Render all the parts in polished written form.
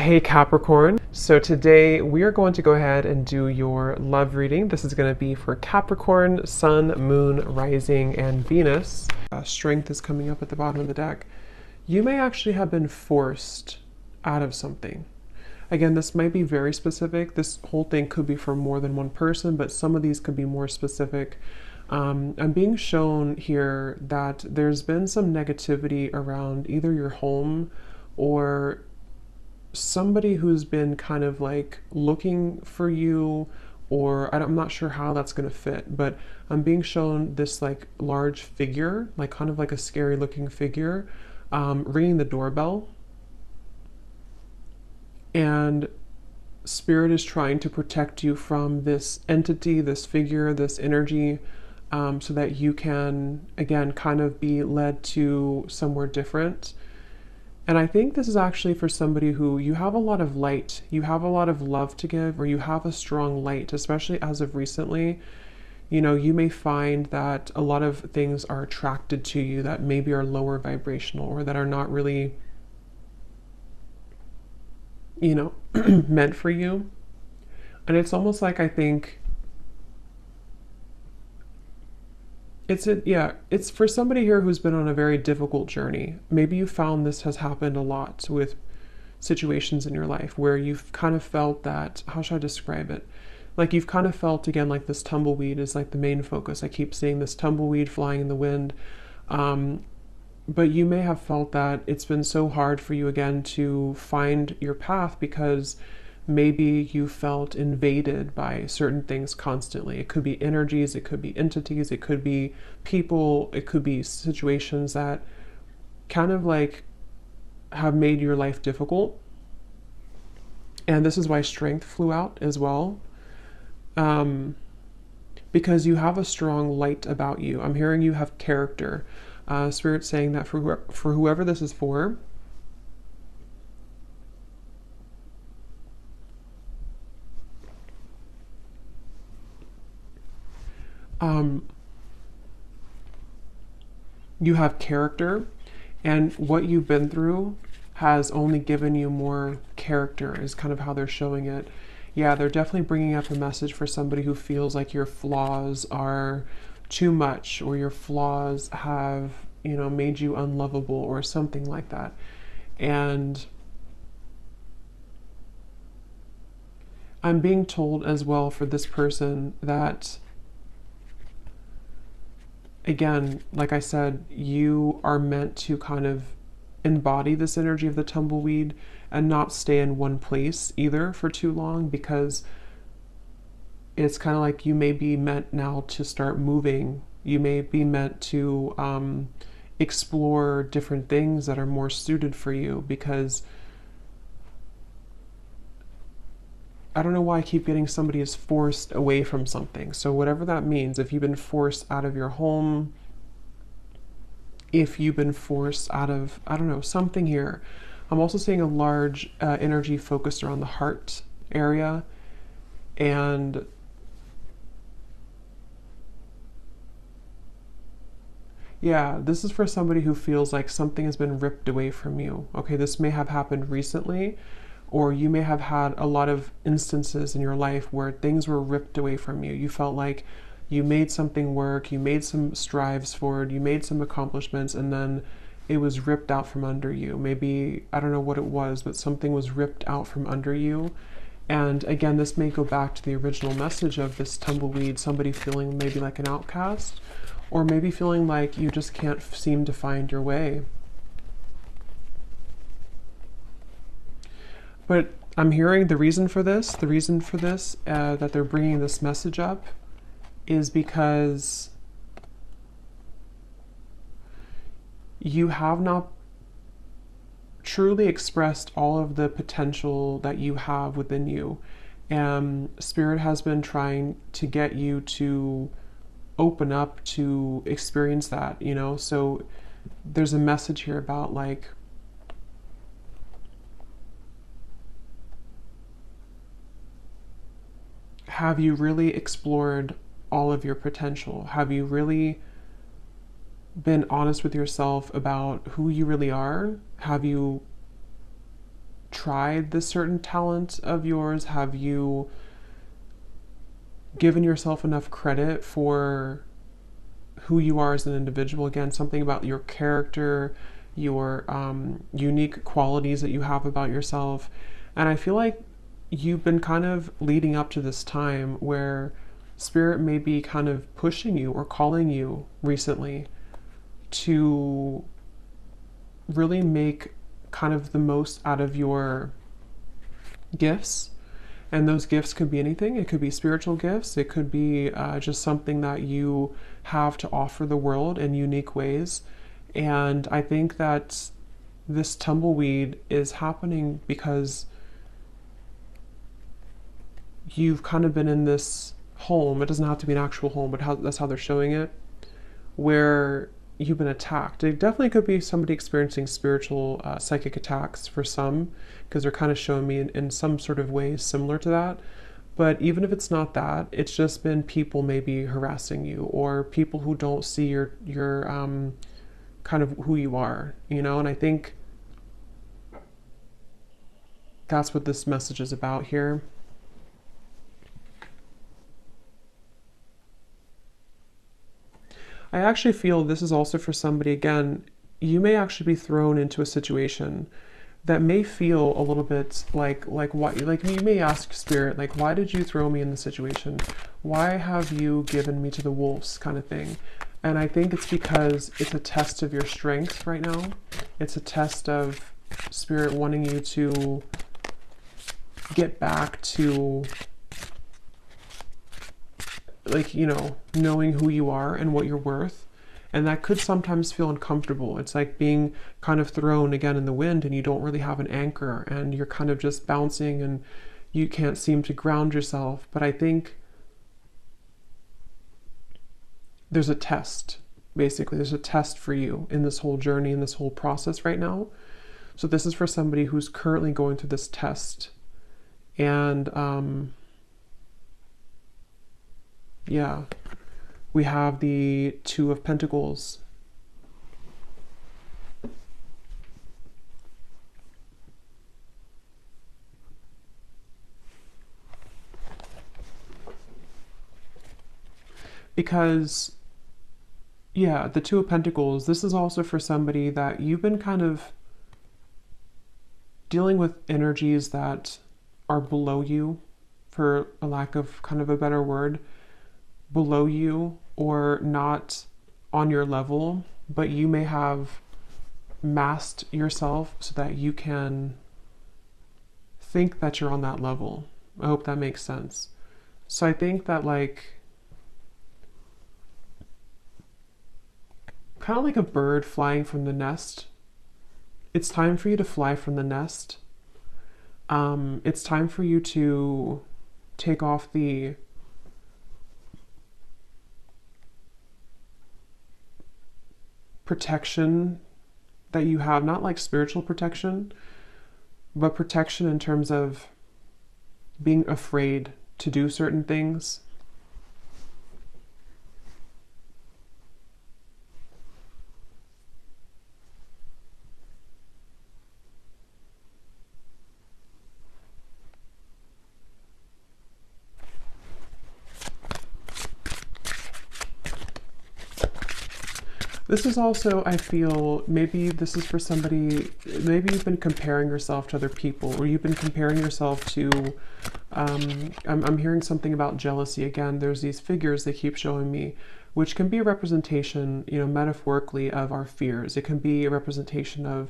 Hey Capricorn. So today we are going to go ahead and do your love reading. This is going to be for Capricorn, Sun, Moon, Rising, and Venus. Strength is coming up at the bottom of the deck. You may actually have been forced out of something. Again, this might be very specific. This whole thing could be for more than one person, but some of these could be more specific. I'm being shown here that there's been some negativity around either your home or somebody who's been kind of like looking for you, or I'm not sure how that's going to fit, but I'm being shown this like large figure, like kind of like a scary looking figure, ringing the doorbell. And Spirit is trying to protect you from this entity, this figure, this energy, so that you can, again, kind of be led to somewhere different. And I think this is actually for somebody who you have a lot of light, you have a lot of love to give, or you have a strong light, especially as of recently. You know, you may find that a lot of things are attracted to you that maybe are lower vibrational or that are not really, you know, meant for you. And it's almost like I think it's for somebody here who's been on a very difficult journey. Maybe you found this has happened a lot with situations in your life where you've kind of felt that, how should I describe it? Like you've kind of felt, again, like this tumbleweed is like the main focus. I keep seeing this tumbleweed flying in the wind. But you may have felt that it's been so hard for you again to find your path because maybe you felt invaded by certain things constantly. It could be energies, it could be entities, it could be people, it could be situations that kind of like have made your life difficult. And this is why strength flew out as well. Because you have a strong light about you. I'm hearing you have character. Spirit saying that for whoever this is for, you have character, and what you've been through has only given you more character, is kind of how they're showing it. Yeah, they're definitely bringing up a message for somebody who feels like your flaws are too much, or your flaws have, you know, made you unlovable or something like that. And I'm being told as well for this person that, again, like I said, you are meant to kind of embody this energy of the tumbleweed and not stay in one place either for too long, because it's kind of like you may be meant now to start moving. You may be meant to explore different things that are more suited for you, because I don't know why I keep getting somebody is forced away from something. So whatever that means, if you've been forced out of your home, if you've been forced out of, I don't know, something here. I'm also seeing a large energy focused around the heart area. And yeah, this is for somebody who feels like something has been ripped away from you. Okay, this may have happened recently, or you may have had a lot of instances in your life where things were ripped away from you. You felt like you made something work, you made some strives forward, you made some accomplishments, and then it was ripped out from under you. Maybe, I don't know what it was, but something was ripped out from under you. And again, this may go back to the original message of this tumbleweed, somebody feeling maybe like an outcast, or maybe feeling like you just can't seem to find your way. But I'm hearing the reason for this, that they're bringing this message up, is because you have not truly expressed all of the potential that you have within you. And Spirit has been trying to get you to open up to experience that, you know? So there's a message here about like, have you really explored all of your potential? Have you really been honest with yourself about who you really are? Have you tried this certain talent of yours? Have you given yourself enough credit for who you are as an individual? Again, something about your character, your unique qualities that you have about yourself. And I feel like you've been kind of leading up to this time where Spirit may be kind of pushing you or calling you recently to really make kind of the most out of your gifts. And those gifts could be anything. It could be spiritual gifts. It could be just something that you have to offer the world in unique ways. And I think that this tumbleweed is happening because you've kind of been in this home. It doesn't have to be an actual home, but that's how they're showing it, where you've been attacked. It definitely could be somebody experiencing spiritual psychic attacks for some, because they're kind of showing me in some sort of ways similar to that. But even if it's not that, it's just been people maybe harassing you, or people who don't see your kind of who you are, you know. And I think that's what this message is about here. I actually feel this is also for somebody, again, you may actually be thrown into a situation that may feel a little bit like why, like you may ask Spirit, like, why did you throw me in this situation? Why have you given me to the wolves, kind of thing? And I think it's because it's a test of your strength right now. It's a test of Spirit wanting you to get back to, like, you know, knowing who you are and what you're worth. And that could sometimes feel uncomfortable. It's like being kind of thrown again in the wind and you don't really have an anchor and you're kind of just bouncing and you can't seem to ground yourself. But I think there's a test, basically. There's a test for you in this whole journey, in this whole process right now. So this is for somebody who's currently going through this test. And yeah, we have the Two of Pentacles. Because, yeah, the Two of Pentacles, this is also for somebody that you've been kind of dealing with energies that are below you, for a lack of kind of a better word, below you or not on your level, but you may have masked yourself so that you can think that you're on that level. I hope that makes sense. So I think that, like, kind of like a bird flying from the nest, it's time for you to fly from the nest. It's time for you to take off the protection that you have, not like spiritual protection, but protection in terms of being afraid to do certain things. This is also, I feel, maybe this is for somebody, maybe you've been comparing yourself to other people, or you've been comparing yourself to, I'm hearing something about jealousy again. There's these figures they keep showing me, which can be a representation, you know, metaphorically of our fears. It can be a representation of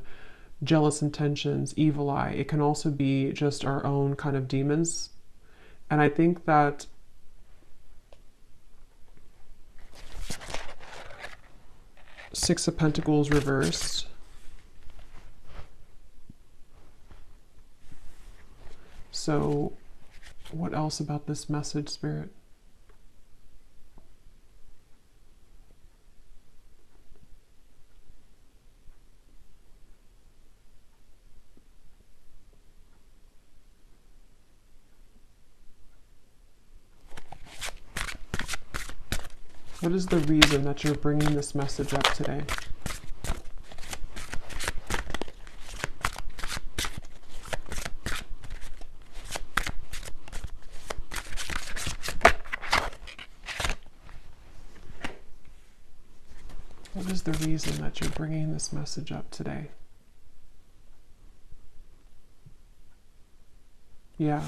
jealous intentions, evil eye. It can also be just our own kind of demons. And I think that Six of Pentacles reversed. So what else about this message, Spirit? What is the reason that you're bringing this message up today? is the reason that you're bringing this message up today? Yeah,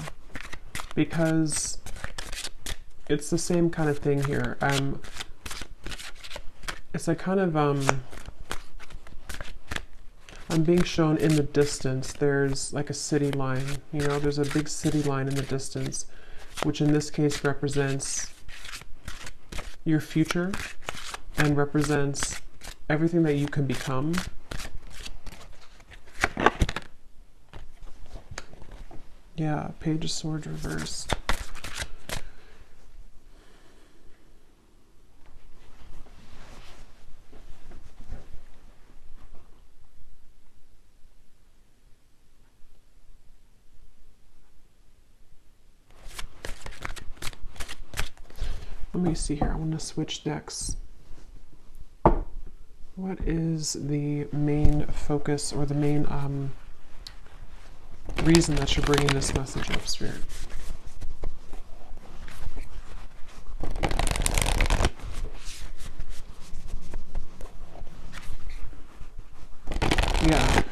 because it's the same kind of thing here. It's like kind of, I'm being shown in the distance, there's like a city line, you know, there's a big city line in the distance, which in this case represents your future and represents everything that you can become. Yeah, Page of Swords reversed. Let me see here. I want to switch decks. What is the main focus or the main reason that you're bringing this message up, Spirit? Yeah.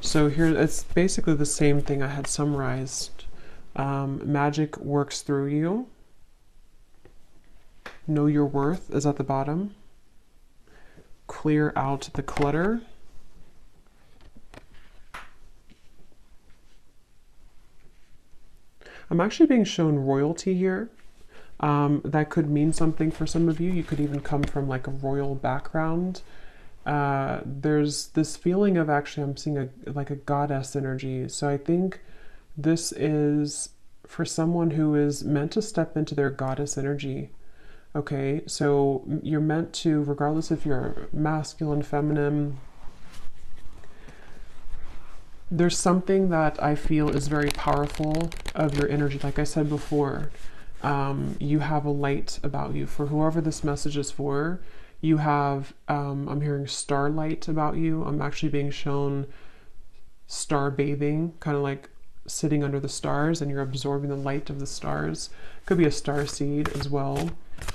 So here, it's basically the same thing I had summarized. Magic works through you. Know your worth is at the bottom. Clear out the clutter. I'm actually being shown royalty here. That could mean something for some of you. You could even come from like a royal background. There's this feeling of actually, I'm seeing like a goddess energy. So I think this is for someone who is meant to step into their goddess energy. Okay, so you're meant to, regardless if you're masculine, feminine, there's something that I feel is very powerful of your energy. Like I said before, you have a light about you. For whoever this message is for, you have, I'm hearing starlight about you. I'm actually being shown star bathing, kind of like sitting under the stars and you're absorbing the light of the stars. Could be a star seed as well.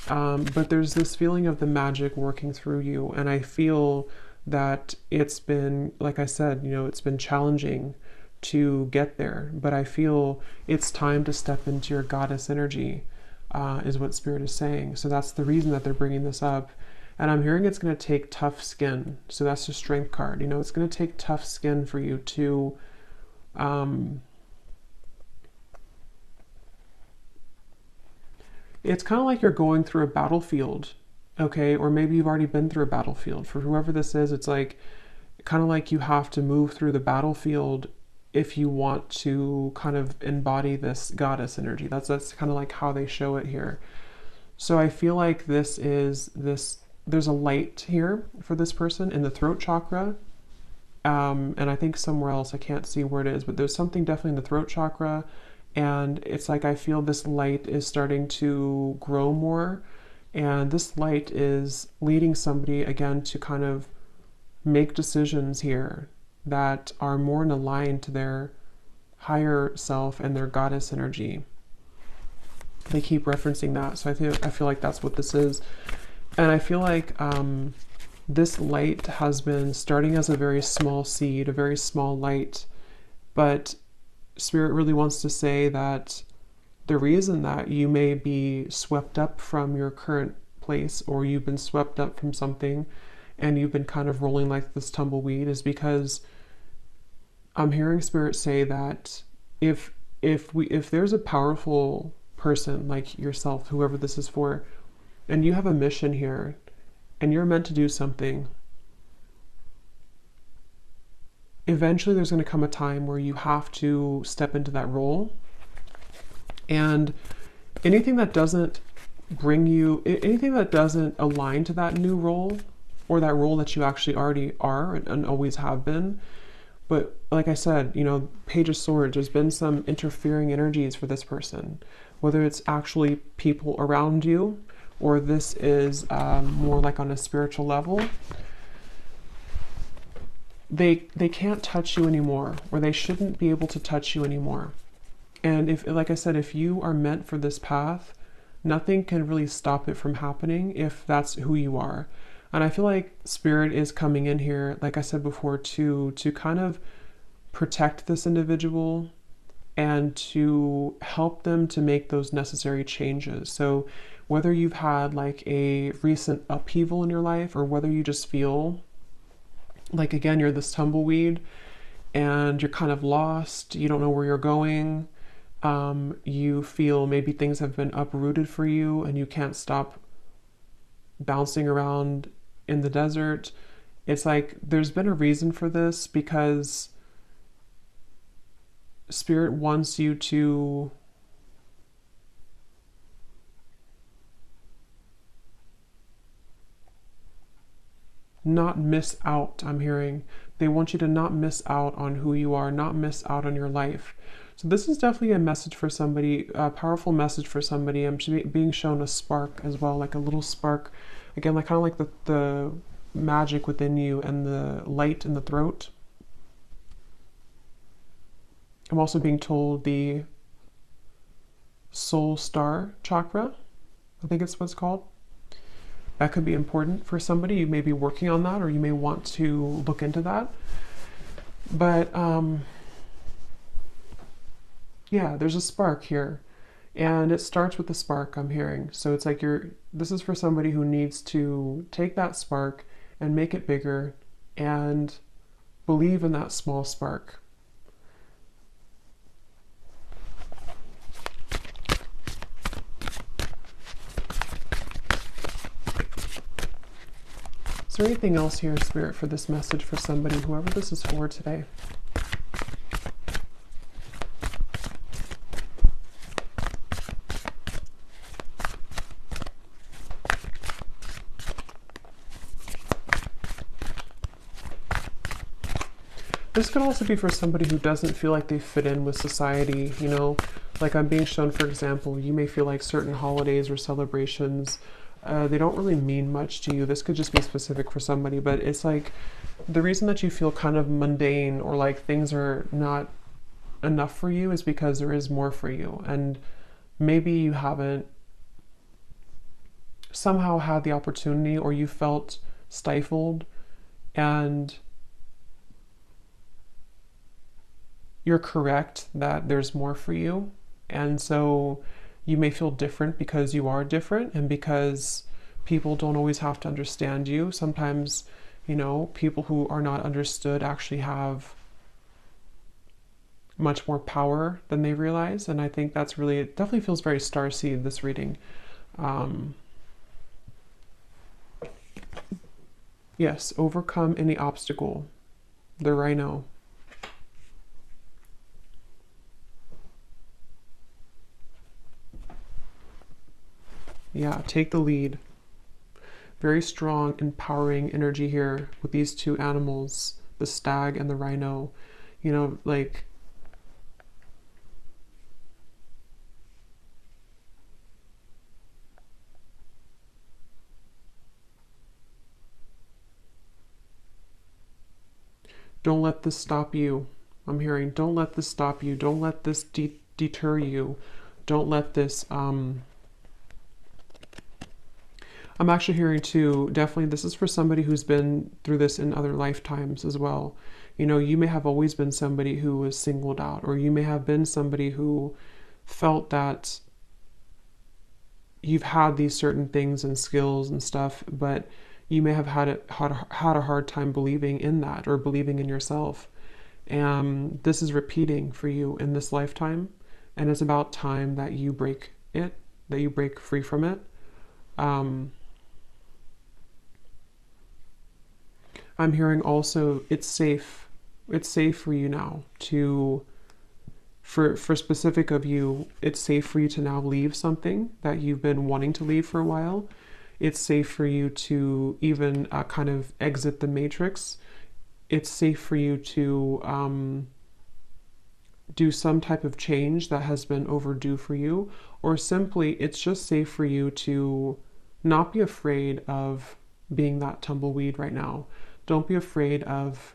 But there's this feeling of the magic working through you. And I feel that it's been, like I said, you know, it's been challenging to get there. But I feel it's time to step into your goddess energy, is what Spirit is saying. So that's the reason that they're bringing this up. And I'm hearing it's going to take tough skin. So that's the Strength card. You know, it's going to take tough skin for you to it's kind of like you're going through a battlefield, okay? Or maybe you've already been through a battlefield. For whoever this is, it's like kind of like you have to move through the battlefield if you want to kind of embody this goddess energy. That's kind of like how they show it here. So I feel like there's a light here for this person in the throat chakra. And I think somewhere else, I can't see where it is, but there's something definitely in the throat chakra. And it's like I feel this light is starting to grow more. And this light is leading somebody, again, to kind of make decisions here that are more in line to their higher self and their goddess energy. They keep referencing that. So I feel like that's what this is. And I feel like this light has been starting as a very small seed, a very small light. But Spirit really wants to say that the reason that you may be swept up from your current place, or you've been swept up from something and you've been kind of rolling like this tumbleweed, is because I'm hearing Spirit say that if there's a powerful person like yourself, whoever this is for, and you have a mission here and you're meant to do something, eventually there's going to come a time where you have to step into that role. And anything that doesn't bring you, anything that doesn't align to that new role, or that role that you actually already are and always have been. But like I said, you know, Page of Swords, there's been some interfering energies for this person, whether it's actually people around you, or this is more like on a spiritual level. They can't touch you anymore, or they shouldn't be able to touch you anymore. And if, like I said, if you are meant for this path, nothing can really stop it from happening if that's who you are. And I feel like Spirit is coming in here, like I said before, to kind of protect this individual and to help them to make those necessary changes. So whether you've had like a recent upheaval in your life, or whether you just feel like, again, you're this tumbleweed and you're kind of lost, you don't know where you're going, you feel maybe things have been uprooted for you and you can't stop bouncing around in the desert. It's like there's been a reason for this, because Spirit wants you to not miss out. I'm hearing they want you to not miss out on who you are, not miss out on your life. So this is definitely a message for somebody, a powerful message for somebody. I'm being shown a spark as well, like a little spark, again, like kind of like the magic within you and the light in the throat. I'm also being told the soul star chakra, I think it's what it's called. That could be important for somebody. You may be working on that, or you may want to look into that. But yeah, there's a spark here, and it starts with the spark, I'm hearing. So it's like this is for somebody who needs to take that spark and make it bigger and believe in that small spark. Is there anything else here, Spirit, for this message for somebody, whoever this is for today? This could also be for somebody who doesn't feel like they fit in with society, you know? Like I'm being shown, for example, you may feel like certain holidays or celebrations, they don't really mean much to you. This could just be specific for somebody, but it's like the reason that you feel kind of mundane, or like things are not enough for you, is because there is more for you. And maybe you haven't somehow had the opportunity, or you felt stifled, and you're correct that there's more for you. And so you may feel different because you are different, and because people don't always have to understand you. Sometimes, you know, people who are not understood actually have much more power than they realize. And I think that's really, it definitely feels very starseed, this reading. Yes, overcome any obstacle. The rhino. Yeah, take the lead. Very strong, empowering energy here with these two animals, the stag and the rhino. You know, like, don't let this stop you. I'm hearing, don't let this stop you. Don't let this deter you. Don't let this, I'm actually hearing too, definitely this is for somebody who's been through this in other lifetimes as well. You know, you may have always been somebody who was singled out, or you may have been somebody who felt that you've had these certain things and skills and stuff, but you may have had a hard time believing in that, or believing in yourself. And this is repeating for you in this lifetime, and it's about time that you break it, that you break free from it. I'm hearing also it's safe. It's safe for you now to, for specific of you, it's safe for you to now leave something that you've been wanting to leave for a while. It's safe for you to even kind of exit the matrix. It's safe for you to do some type of change that has been overdue for you, or simply it's just safe for you to not be afraid of being that tumbleweed right now. Don't be afraid of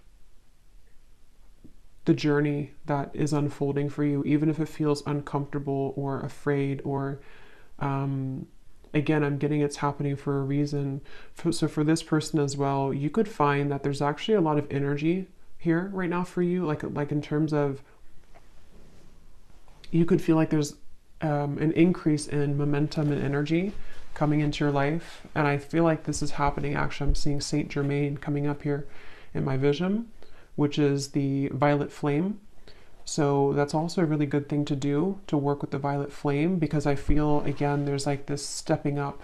the journey that is unfolding for you, even if it feels uncomfortable or afraid or again, I'm getting it's happening for a reason. So for this person as well, you could find that there's actually a lot of energy here right now for you, like in terms of, you could feel like there's an increase in momentum and energy coming into your life. And I feel like this is happening. Actually, I'm seeing Saint Germain coming up here in my vision, which is the violet flame. So that's also a really good thing to do, to work with the violet flame, because I feel, again, there's like this stepping up.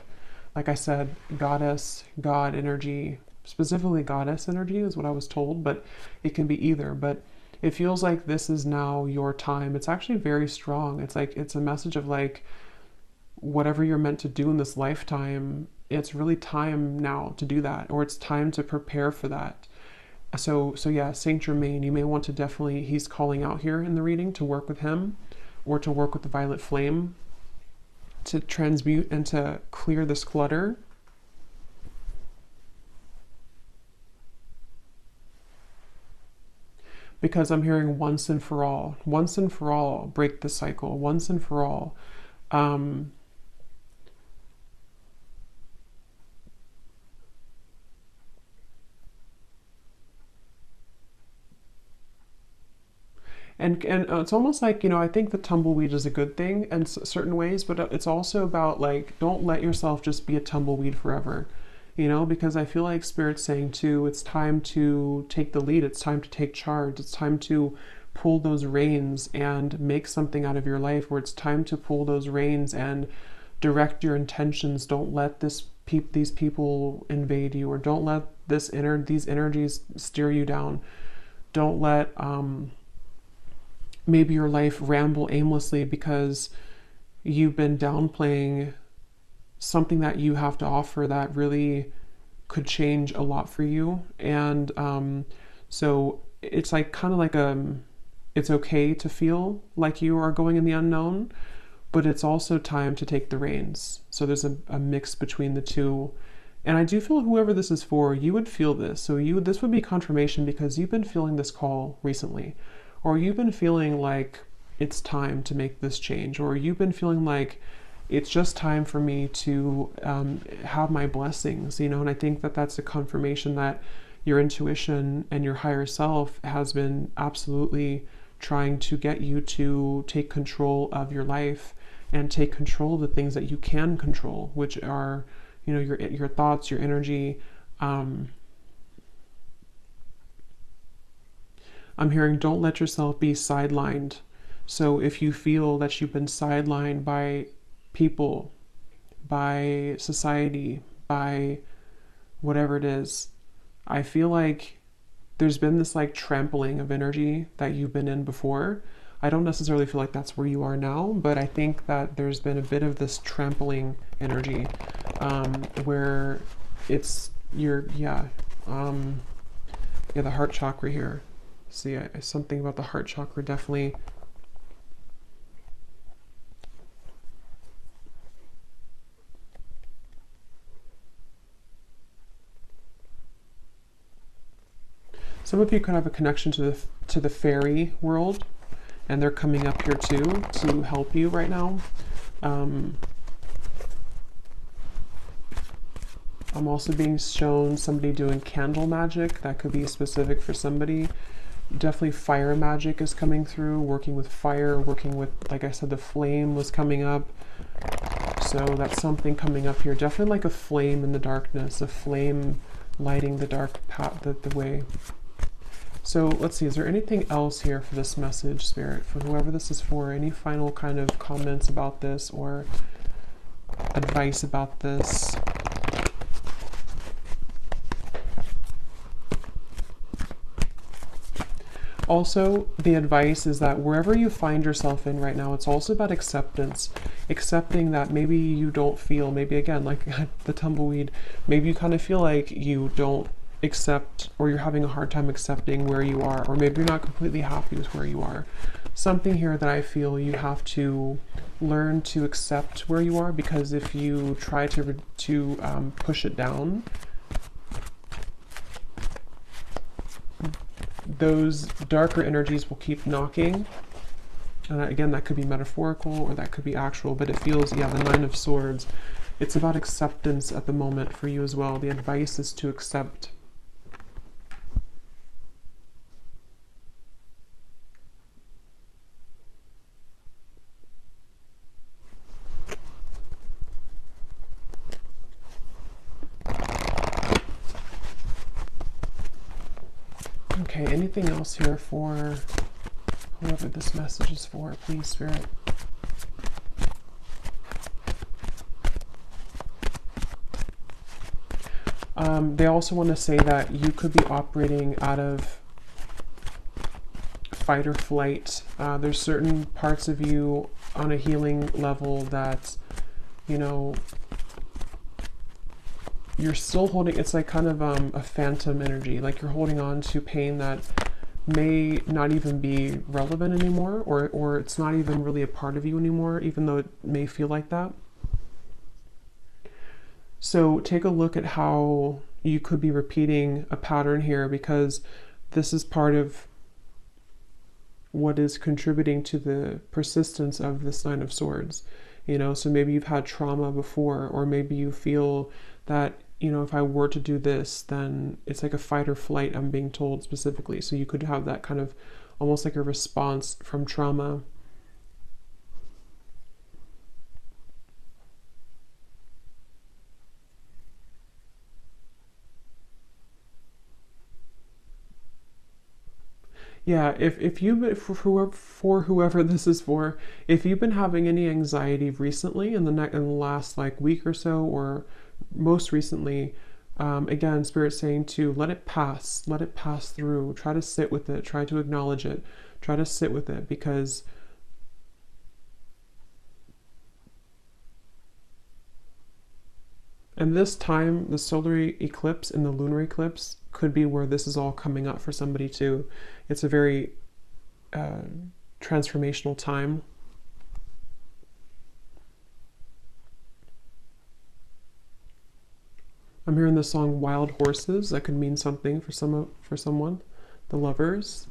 Like I said, goddess, God energy, specifically goddess energy is what I was told, but it can be either. But it feels like this is now your time. It's actually very strong. It's like, it's a message of like, whatever you're meant to do in this lifetime, it's really time now to do that, or it's time to prepare for that. So yeah, Saint Germain, you may want to definitely, he's calling out here in the reading to work with him, or to work with the violet flame, to transmute and to clear this clutter. Because I'm hearing once and for all, break the cycle, once and for all. And it's almost like, you know, I think the tumbleweed is a good thing in certain ways, but it's also about like, don't let yourself just be a tumbleweed forever, you know, because I feel like Spirit's saying too, it's time to take the lead. It's time to take charge. It's time to pull those reins and make something out of your life, where it's time to pull those reins and direct your intentions. Don't let these people invade you, or don't let these energies steer you down. Don't let, maybe your life ramble aimlessly because you've been downplaying something that you have to offer that really could change a lot for you. And so it's like kind of like it's okay to feel like you are going in the unknown, but it's also time to take the reins. So there's a mix between the two. And I do feel whoever this is for, you would feel this. So this would be confirmation, because you've been feeling this call recently. Or you've been feeling like it's time to make this change, or you've been feeling like it's just time for me to have my blessings, you know. And I think that that's a confirmation that your intuition and your higher self has been absolutely trying to get you to take control of your life and take control of the things that you can control, which are, you know, your thoughts, your energy. I'm hearing, don't let yourself be sidelined. So if you feel that you've been sidelined by people, by society, by whatever it is, I feel like there's been this like trampling of energy that you've been in before. I don't necessarily feel like that's where you are now, but I think that there's been a bit of this trampling energy, where it's the heart chakra here. See, something about the heart chakra definitely. Some of you could have a connection to the fairy world, and they're coming up here too to help you right now. I'm also being shown somebody doing candle magic. That could be specific for somebody. Definitely fire magic is coming through, working with fire, working with, like I said, the flame was coming up. So that's something coming up here. Definitely like a flame in the darkness, a flame lighting the dark path, the way. So let's see, is there anything else here for this message, Spirit, for whoever this is for? Any final kind of comments about this or advice about this? Also, the advice is that wherever you find yourself in right now, it's also about acceptance. Accepting that maybe you don't feel, maybe again, like the tumbleweed, maybe you kind of feel like you don't accept, or you're having a hard time accepting where you are, or maybe you're not completely happy with where you are. Something here that I feel you have to learn to accept where you are, because if you try to push it down, those darker energies will keep knocking. And again, that could be metaphorical or that could be actual, but it feels, yeah, the Nine of Swords. It's about acceptance at the moment for you as well. The advice is to accept. Okay, anything else here for whoever this message is for, please, Spirit? They also want to say that you could be operating out of fight or flight. There's certain parts of you on a healing level that, you know, you're still holding. It's like kind of a phantom energy, like you're holding on to pain that may not even be relevant anymore, or it's not even really a part of you anymore, even though it may feel like that. So take a look at how you could be repeating a pattern here, because this is part of what is contributing to the persistence of this Nine of Swords. You know, so maybe you've had trauma before, or maybe you feel that, you know, if I were to do this, then it's like a fight or flight, I'm being told specifically. So you could have that kind of almost like a response from trauma. Yeah, if you've, for whoever this is for, if you've been having any anxiety recently in the last like week or so, or most recently, again, Spirit's saying to let it pass through, try to sit with it, try to acknowledge it, try to sit with it, because and this time, the solar eclipse and the lunar eclipse could be where this is all coming up for somebody too. It's a very transformational time. I'm hearing the song "Wild Horses." That could mean something for someone, the lovers.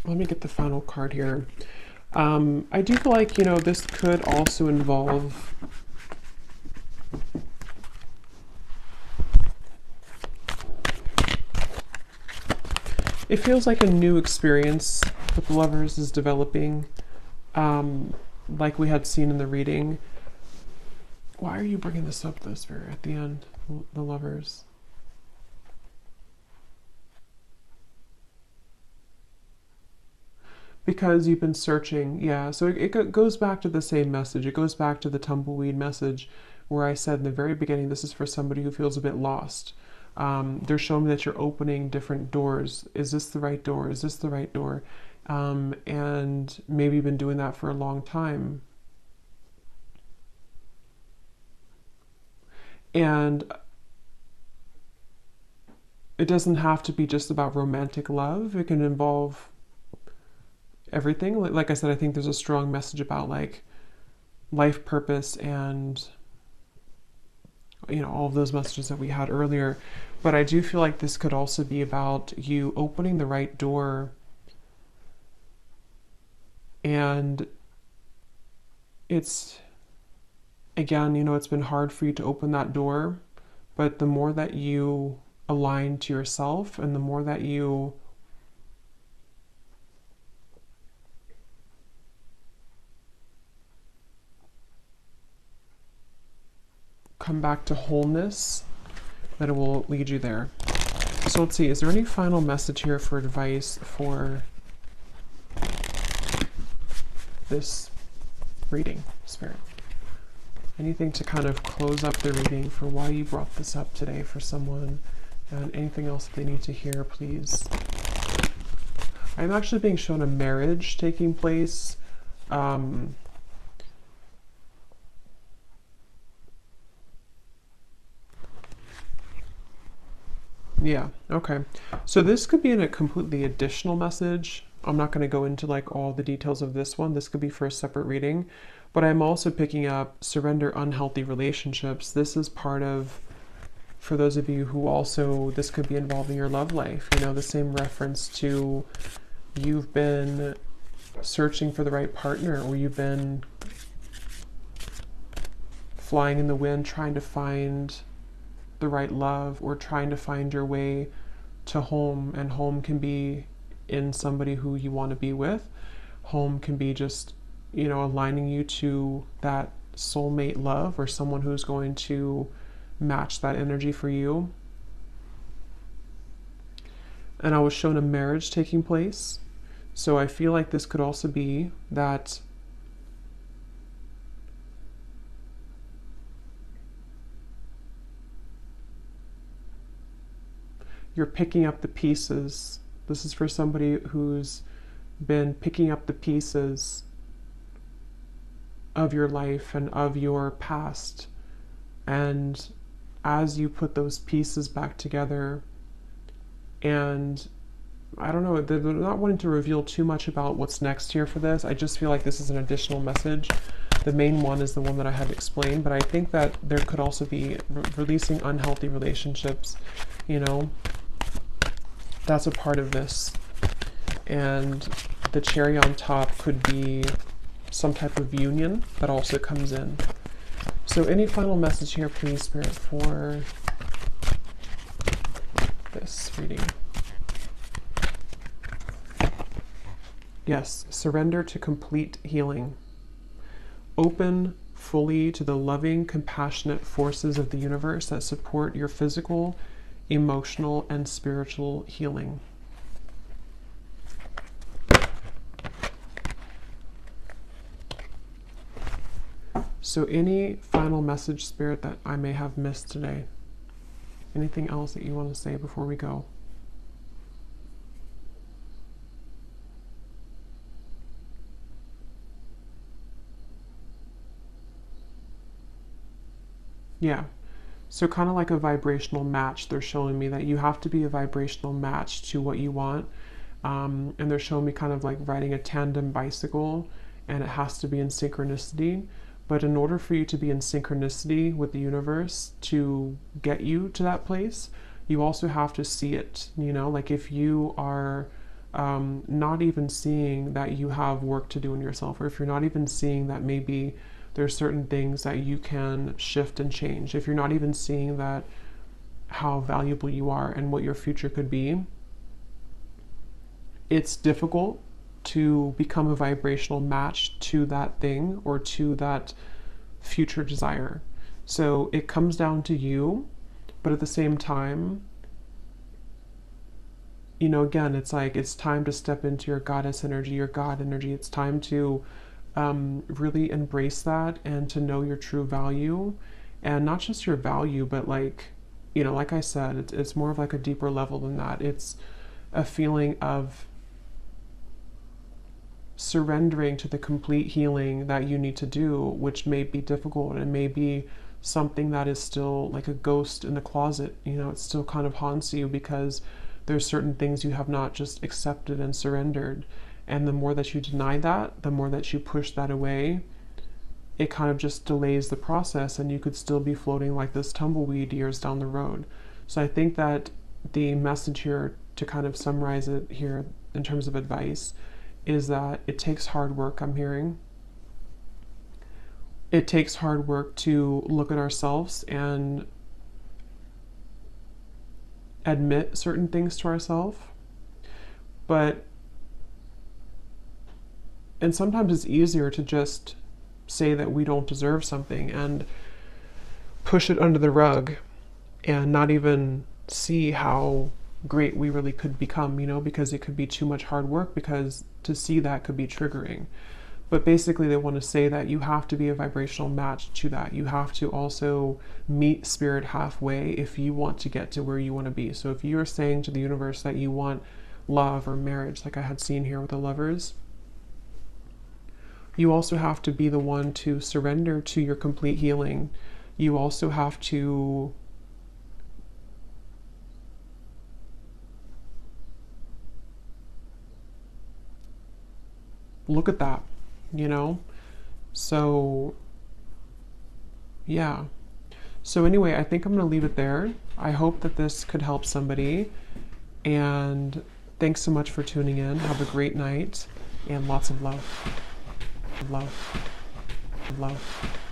Let me get the final card here. I do feel like, you know, this could also involve it feels like a new experience with lovers is developing, like we had seen in the reading. Why are you bringing this up, though, Spirit, at the end, the lovers? Because you've been searching, yeah. So it goes back to the same message. It goes back to the tumbleweed message where I said in the very beginning, this is for somebody who feels a bit lost. They're showing me that you're opening different doors. Is this the right door? Is this the right door? And maybe you've been doing that for a long time. And it doesn't have to be just about romantic love. It can involve everything. Like I said, I think there's a strong message about like life purpose and, you know, all of those messages that we had earlier. But I do feel like this could also be about you opening the right door. And it's, again, you know, it's been hard for you to open that door, but the more that you align to yourself and the more that you come back to wholeness, that it will lead you there. So let's see, is there any final message here for advice for this reading, Spirit? Anything to kind of close up the reading for why you brought this up today for someone, and anything else that they need to hear, please. I'm actually being shown a marriage taking place. Yeah, okay. So this could be in a completely additional message. I'm not going to go into like all the details of this one. This could be for a separate reading. But I'm also picking up surrender unhealthy relationships. This is part of, for those of you who also, this could be involving your love life. You know, the same reference to you've been searching for the right partner, or you've been flying in the wind trying to find the right love, or trying to find your way to home. And home can be in somebody who you want to be with. Home can be just, you know, aligning you to that soulmate love, or someone who's going to match that energy for you. And I was shown a marriage taking place. So I feel like this could also be that you're picking up the pieces. This is for somebody who's been picking up the pieces of your life and of your past. And as you put those pieces back together, and I don't know, they're not wanting to reveal too much about what's next here for this. I just feel like this is an additional message. The main one is the one that I have explained, but I think that there could also be releasing unhealthy relationships, you know. That's a part of this. And the cherry on top could be some type of union that also comes in. So any final message here, please, Spirit, for this reading? Yes, surrender to complete healing. Open fully to the loving, compassionate forces of the universe that support your physical, emotional, and spiritual healing. So any final message, Spirit, that I may have missed today? Anything else that you want to say before we go? Yeah. So kind of like a vibrational match, they're showing me that you have to be a vibrational match to what you want. And they're showing me kind of like riding a tandem bicycle, and it has to be in synchronicity. But in order for you to be in synchronicity with the universe to get you to that place, you also have to see it. You know, like if you are not even seeing that you have work to do in yourself, or if you're not even seeing that maybe there's certain things that you can shift and change, if you're not even seeing that how valuable you are and what your future could be, it's difficult to become a vibrational match to that thing or to that future desire. So it comes down to you, but at the same time, you know, again, it's like it's time to step into your goddess energy, your God energy. It's time to really embrace that and to know your true value, and not just your value, but like, you know, like I said, it's more of like a deeper level than that. It's a feeling of surrendering to the complete healing that you need to do, which may be difficult, and may be something that is still like a ghost in the closet. You know, it still kind of haunts you because there's certain things you have not just accepted and surrendered. And the more that you deny that, the more that you push that away, it kind of just delays the process, and you could still be floating like this tumbleweed years down the road. So I think that the message here, to kind of summarize it here in terms of advice, is that it takes hard work, I'm hearing. It takes hard work to look at ourselves and admit certain things to ourselves. And sometimes it's easier to just say that we don't deserve something. And push it under the rug and not even see how great we really could become, you know, because it could be too much hard work, because to see that could be triggering. But basically they want to say that you have to be a vibrational match to that. You have to also meet spirit halfway if you want to get to where you want to be. So if you're saying to the universe that you want love or marriage, like I had seen here with the Lovers, you also have to be the one to surrender to your complete healing. You also have to look at that, you know? So, yeah. So anyway, I think I'm going to leave it there. I hope that this could help somebody. And thanks so much for tuning in. Have a great night and lots of love. Love. Love.